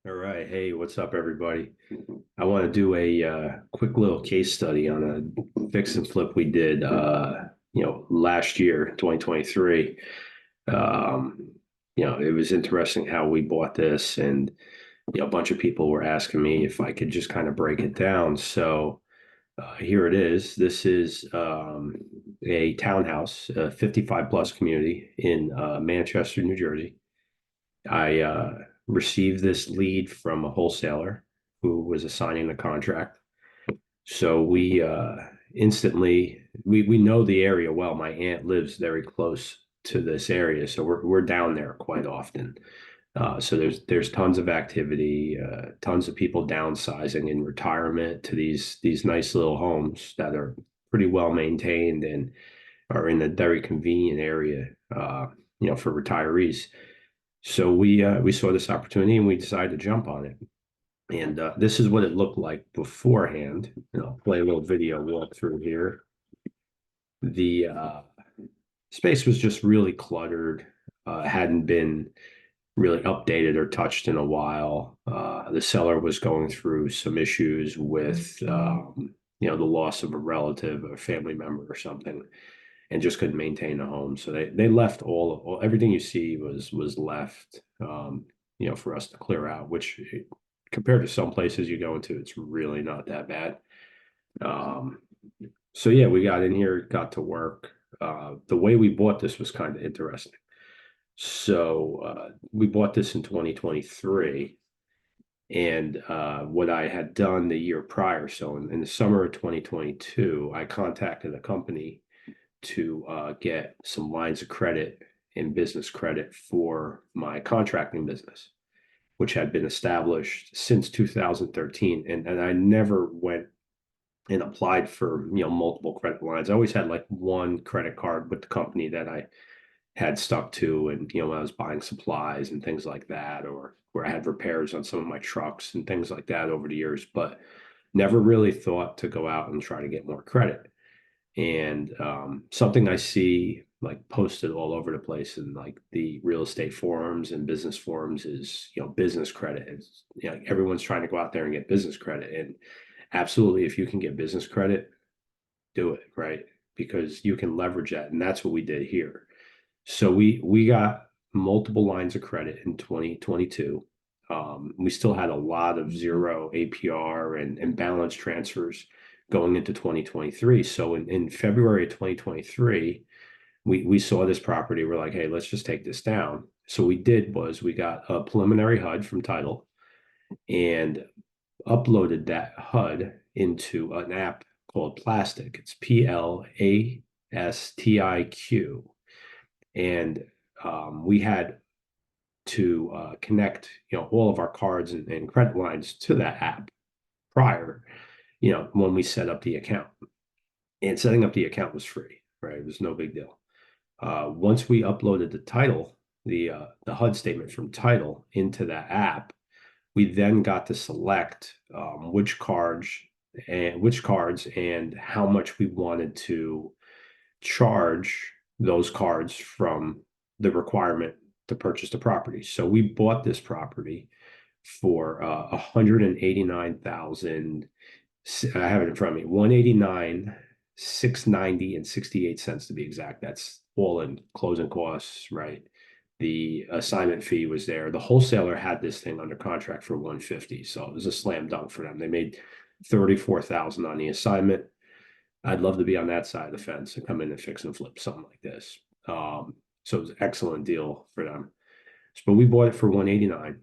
All right. Hey, what's up, everybody? I want to do a quick little case study on a fix and flip we did, last year, 2023. Um, it was interesting how we bought this, and a bunch of people were asking me if I could just kind of break it down. So here it is. This is a townhouse, a 55 plus community in Manchester, New Jersey. I received this lead from a wholesaler who was assigning the contract. So we instantly we know the area well. My aunt lives very close to this area, so we're down there quite often. So there's tons of activity, tons of people downsizing in retirement to these nice little homes that are pretty well maintained and are in a very convenient area, for retirees. So we saw this opportunity and we decided to jump on it. And this is what it looked like beforehand. I'll play a little video walkthrough here. The space was just really cluttered, hadn't been really updated or touched in a while. The seller was going through some issues with, the loss of a relative, a family member, or something, and just couldn't maintain the home. So they left everything you see was left, for us to clear out. Which compared to some places you go into, it's really not that bad. Um, so yeah, we got in here, got to work. The way we bought this was kind of interesting. So we bought this in 2023. And what I had done the year prior, so in the summer of 2022, I contacted a company to get some lines of credit and business credit for my contracting business, which had been established since 2013. And I never went and applied for, multiple credit lines. I always had like one credit card with the company that I had stuck to. And, when I was buying supplies and things like that, or where I had repairs on some of my trucks and things like that over the years, but never really thought to go out and try to get more credit. And something I see like posted all over the place in like the real estate forums and business forums is, business credit. It's, everyone's trying to go out there and get business credit. And absolutely, if you can get business credit, do it, right? Because you can leverage that. And that's what we did here. So we got multiple lines of credit in 2022. We still had a lot of zero APR and balance transfers going into 2023. So in February of 2023, we saw this property. We're like, hey, let's just take this down. So we did was we got a preliminary HUD from title and uploaded that HUD into an app called Plastic. It's PLASTIQ. And we had to connect, all of our cards and credit lines to that app prior, when we set up the account. And setting up the account was free, right? It was no big deal. Once we uploaded the title, the HUD statement from title into that app, we then got to select which cards and how much we wanted to charge those cards from the requirement to purchase the property. So we bought this property for 189,000. I have it in front of me. 189, 690 and 68 cents to be exact. That's all in closing costs, right? The assignment fee was there. The wholesaler had this thing under contract for 150, so it was a slam dunk for them. They made 34,000 on the assignment. I'd love to be on that side of the fence and come in and fix and flip something like this. So it was an excellent deal for them. But we bought it for 189,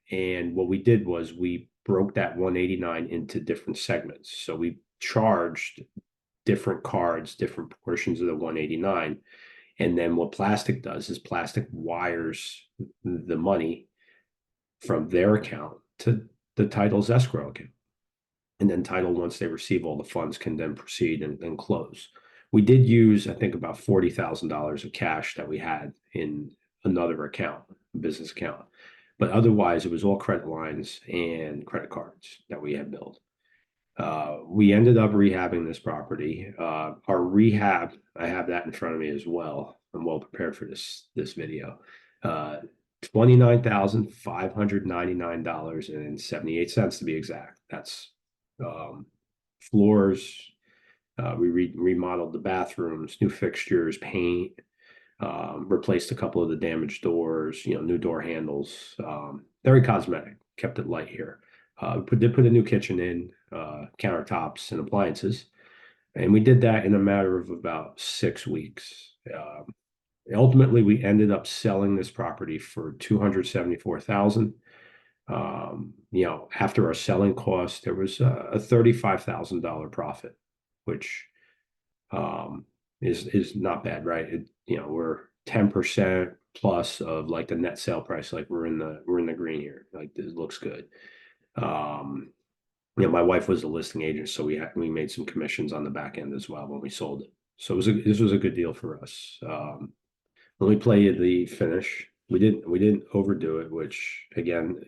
and what we did was we broke that 189 into different segments. So we charged different cards, different portions of the 189. And then what Plastic does is Plastic wires the money from their account to the title's escrow account. And then title, once they receive all the funds, can then proceed and close. We did use, I think, about $40,000 of cash that we had in another account, a business account. But otherwise, it was all credit lines and credit cards that we had built. We ended up rehabbing this property. Our rehab, I have that in front of me as well. I'm well prepared for this video. $29,599.78 to be exact. That's floors. We remodeled the bathrooms, new fixtures, paint, replaced a couple of the damaged doors, new door handles. Very cosmetic, kept it light here. Did put a new kitchen in, countertops and appliances. And we did that in a matter of about 6 weeks. Ultimately, we ended up selling this property for $274,000. After our selling cost, there was a $35,000 profit, which is not bad, right? We're 10% plus of like the net sale price. Like we're in the green here. Like this looks good. My wife was a listing agent, so we made some commissions on the back end as well when we sold it. So this was a good deal for us. When we play the finish, we didn't overdo it, which again,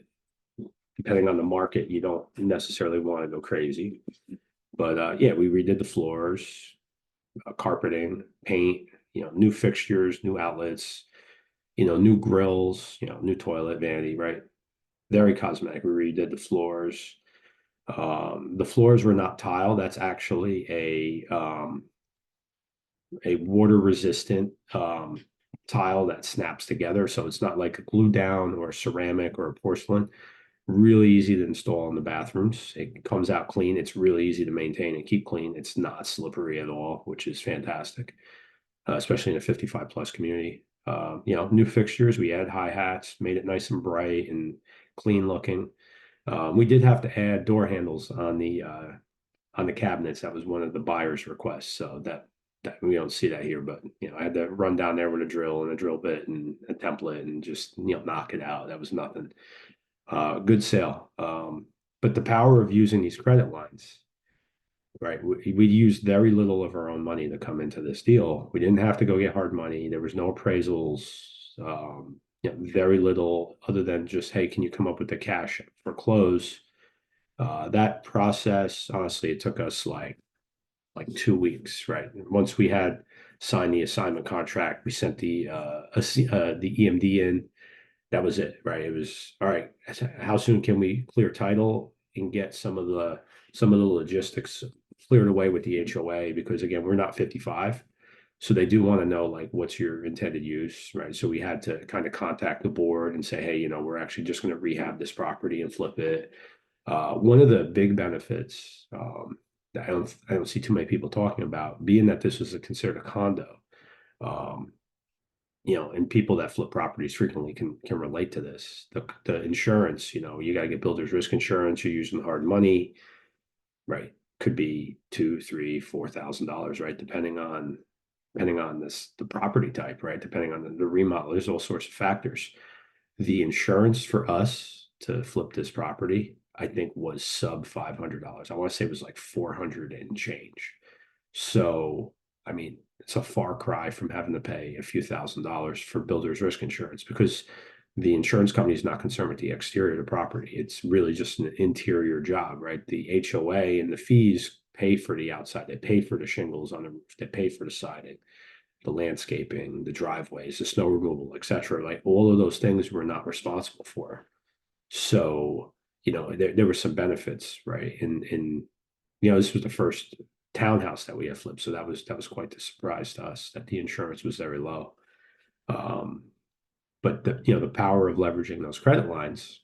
depending on the market, you don't necessarily want to go crazy. But yeah, we redid the floors, carpeting, paint, new fixtures, new outlets, new grills, new toilet, vanity, right? Very cosmetic. We redid the floors. The floors were not tile. That's actually a water resistant tile that snaps together. So it's not like a glue down or a ceramic or a porcelain. Really easy to install in the bathrooms. It comes out clean. It's really easy to maintain and keep clean. It's not slippery at all, which is fantastic, especially in a 55 plus community. New fixtures. We add hi-hats, made it nice and bright and clean looking. We did have to add door handles on the cabinets. That was one of the buyer's requests. So that we don't see that here, but I had to run down there with a drill and a drill bit and a template and just knock it out. That was nothing. Good sale. But the power of using these credit lines, right? We used very little of our own money to come into this deal. We didn't have to go get hard money. There was no appraisals. Very little other than just, hey, can you come up with the cash for close? That process, honestly, it took us like 2 weeks, right? Once we had signed the assignment contract, we sent the EMD in. That was it, right? It was all right. How soon can we clear title and get some of the logistics cleared away with the HOA? Because again, we're not 55, so they do want to know like what's your intended use, right? So we had to kind of contact the board and say, hey, we're actually just going to rehab this property and flip it. One of the big benefits that I don't see too many people talking about, being that this was considered a condo. And people that flip properties frequently can relate to this. The insurance, you got to get builder's risk insurance. You're using hard money, right? Could be $2,000, $3,000, $4,000, right? Depending on the property type, right? Depending on the remodel, there's all sorts of factors. The insurance for us to flip this property, I think, was sub $500. I want to say it was like 400 and change. So, I mean, it's a far cry from having to pay a few $1,000s for builder's risk insurance because the insurance company is not concerned with the exterior of the property. It's really just an interior job, right? The HOA and the fees pay for the outside. They pay for the shingles on the roof. They pay for the siding, the landscaping, the driveways, the snow removal, etc. Like all of those things we're not responsible for. So, there were some benefits, right? And this was the first townhouse that we had flipped, so that was quite the surprise to us that the insurance was very low. But the power of leveraging those credit lines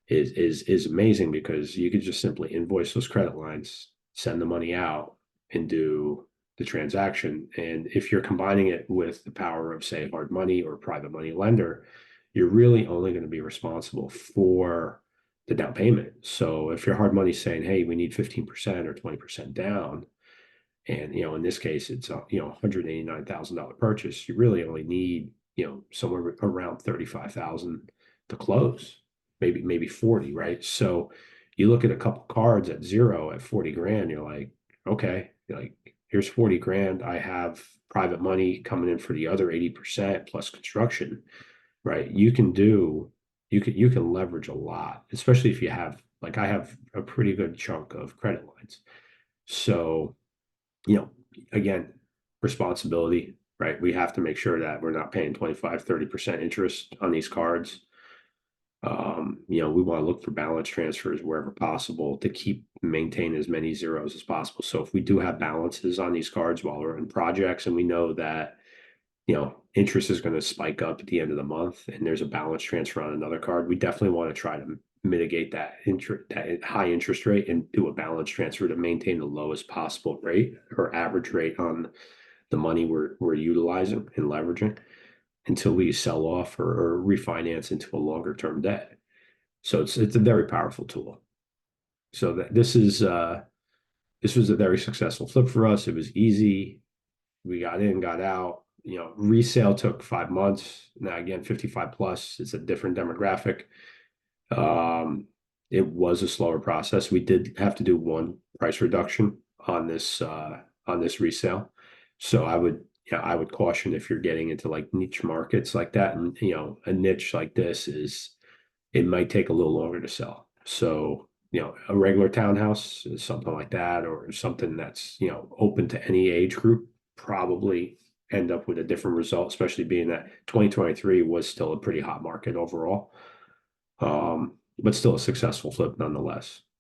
is amazing because you could just simply invoice those credit lines, send the money out, and do the transaction. And if you're combining it with the power of, say, hard money or private money lender, you're really only going to be responsible for the down payment. So if your hard money is saying, hey, we need 15% or 20% down, and in this case it's $189,000 purchase, you really only need somewhere around 35,000 to close, maybe 40, right? So you look at a couple cards at zero at 40 grand, you're like, okay, like here's 40 grand. I have private money coming in for the other 80% plus construction, right? You can leverage a lot, especially if you have, like I have a pretty good chunk of credit lines. So, again, responsibility, right? We have to make sure that we're not paying 25, 30% interest on these cards. We want to look for balance transfers wherever possible to keep maintain as many zeros as possible. So if we do have balances on these cards while we're in projects and we know that, interest is going to spike up at the end of the month and there's a balance transfer on another card, we definitely want to try to mitigate that high interest rate and do a balance transfer to maintain the lowest possible rate or average rate on the money we're utilizing and leveraging until we sell off or refinance into a longer term debt. So it's a very powerful tool. So that this was a very successful flip for us. It was easy. We got in, got out. Resale took 5 months. Now again, 55 plus, it's a different demographic. It was a slower process. We did have to do one price reduction on this resale. So I would caution if you're getting into like niche markets like that, and a niche like this it might take a little longer to sell. So, a regular townhouse, something like that, or something that's, open to any age group, probably end up with a different result, especially being that 2023 was still a pretty hot market overall. But still a successful flip nonetheless.